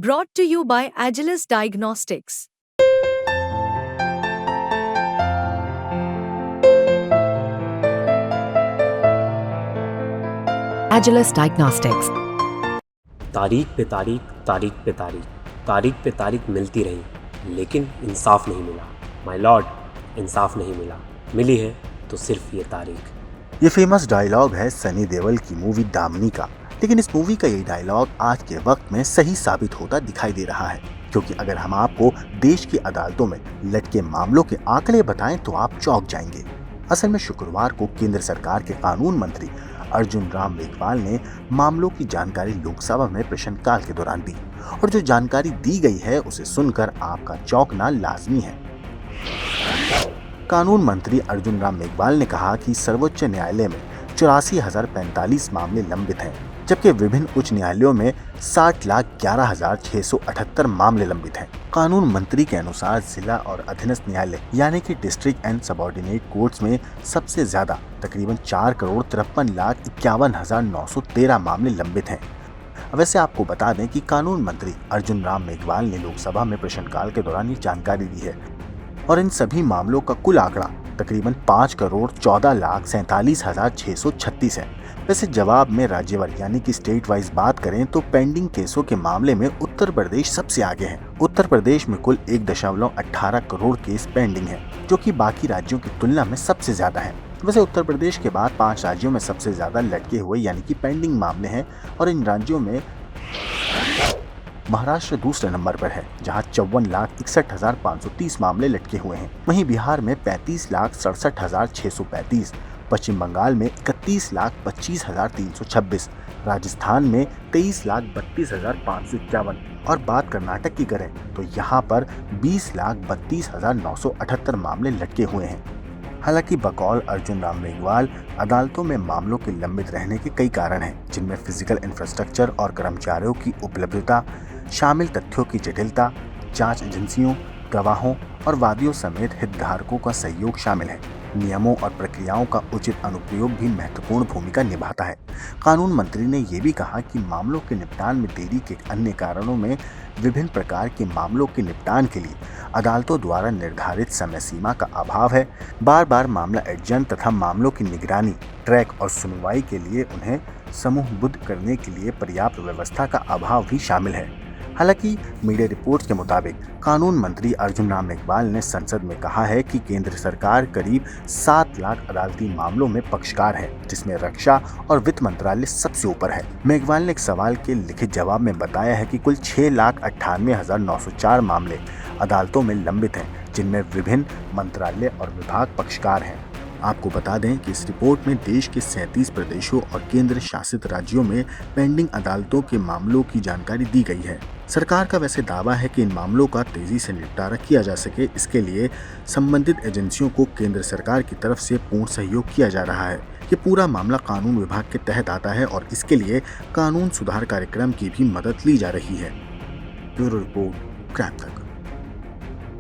Brought to you by Agilus Diagnostics. Agilus Diagnostics. तारीख पे तारीख, तारीख पे तारीख, तारीख पे तारीख मिलती रही, लेकिन इंसाफ नहीं मिला। माय लॉर्ड, इंसाफ नहीं मिला। मिली है तो सिर्फ ये तारीख। ये फेमस डायलॉग है सनी देओल की मूवी दामनी का। लेकिन इस मूवी का ये डायलॉग आज के वक्त में सही साबित होता दिखाई दे रहा है, क्योंकि अगर हम आपको देश की अदालतों में लटके मामलों के आंकड़े बताएं तो आप चौंक जाएंगे। असल में शुक्रवार को केंद्र सरकार के कानून मंत्री अर्जुन राम मेघवाल ने मामलों की जानकारी लोकसभा में प्रश्नकाल के दौरान दी, और जो जानकारी दी गई है उसे सुनकर आपका चौंकना लाजमी है। कानून मंत्री अर्जुन राम मेघवाल ने कहा कि सर्वोच्च न्यायालय में 84,045 मामले लंबित हैं, जबकि विभिन्न उच्च न्यायालयों में 60,11,678 मामले लंबित हैं। कानून मंत्री के अनुसार जिला और अधीनस्थ न्यायालय यानी कि डिस्ट्रिक्ट एंड सबऑर्डिनेट कोर्ट्स में सबसे ज्यादा तकरीबन 4,53,51,913 मामले लंबित हैं। वैसे आपको बता दें कि कानून मंत्री अर्जुन राम मेघवाल ने लोकसभा में प्रश्नकाल के दौरान ये जानकारी दी है, और इन सभी मामलों का कुल आंकड़ा तकरीबन 5,14,47,636 है। वैसे जवाब में राज्यवार यानी कि स्टेट वाइज बात करें तो पेंडिंग केसों के मामले में उत्तर प्रदेश सबसे आगे है। उत्तर प्रदेश में कुल 1.18 करोड़ केस पेंडिंग है, जो कि बाकी राज्यों की तुलना में सबसे ज्यादा है। वैसे उत्तर प्रदेश के बाद 5 राज्यों में सबसे ज्यादा लटके हुए यानी कि पेंडिंग मामले हैं, और इन राज्यों में महाराष्ट्र दूसरे नंबर पर है, जहां 54,61,530 मामले लटके हुए हैं। वहीं बिहार में 35,67,635, पश्चिम बंगाल में 31,25,326, राजस्थान में 23,32,551, और बात कर्नाटक की करें तो यहाँ पर 20,32,978 मामले लटके हुए हैं। हालांकि बकौल अर्जुन राम मेघवाल अदालतों में मामलों के लंबित रहने के कई कारण हैं, जिनमें फिजिकल इंफ्रास्ट्रक्चर और कर्मचारियों की उपलब्धता, शामिल तथ्यों की जटिलता, जांच एजेंसियों, गवाहों और वादियों समेत हितधारकों का सहयोग शामिल है। नियमों और प्रक्रियाओं का उचित अनुप्रयोग भी महत्वपूर्ण भूमिका निभाता है। कानून मंत्री ने यह भी कहा कि मामलों के निपटान में देरी के अन्य कारणों में विभिन्न प्रकार के मामलों के निपटान के लिए अदालतों द्वारा निर्धारित समय सीमा का अभाव है, बार बार मामला एडजन तथा मामलों की निगरानी, ट्रैक और सुनवाई के लिए उन्हें समूहबद्ध करने के लिए पर्याप्त व्यवस्था का अभाव भी शामिल है। हालांकि मीडिया रिपोर्ट्स के मुताबिक कानून मंत्री अर्जुन राम मेघवाल ने संसद में कहा है कि केंद्र सरकार करीब 7 लाख अदालती मामलों में पक्षकार है, जिसमें रक्षा और वित्त मंत्रालय सबसे ऊपर है। मेघवाल ने एक सवाल के लिखित जवाब में बताया है कि कुल 6,98,904 मामले अदालतों में लंबित हैं, जिनमें विभिन्न मंत्रालय और विभाग पक्षकार हैं। आपको बता दें कि इस रिपोर्ट में देश के 37 प्रदेशों और केंद्र शासित राज्यों में पेंडिंग अदालतों के मामलों की जानकारी दी गई है। सरकार का वैसे दावा है कि इन मामलों का तेजी से निपटारा किया जा सके, इसके लिए संबंधित एजेंसियों को केंद्र सरकार की तरफ से पूर्ण सहयोग किया जा रहा है। ये पूरा मामला कानून विभाग के तहत आता है, और इसके लिए कानून सुधार कार्यक्रम की भी मदद ली जा रही है। ब्यूरो रिपोर्ट, क्रैक तक।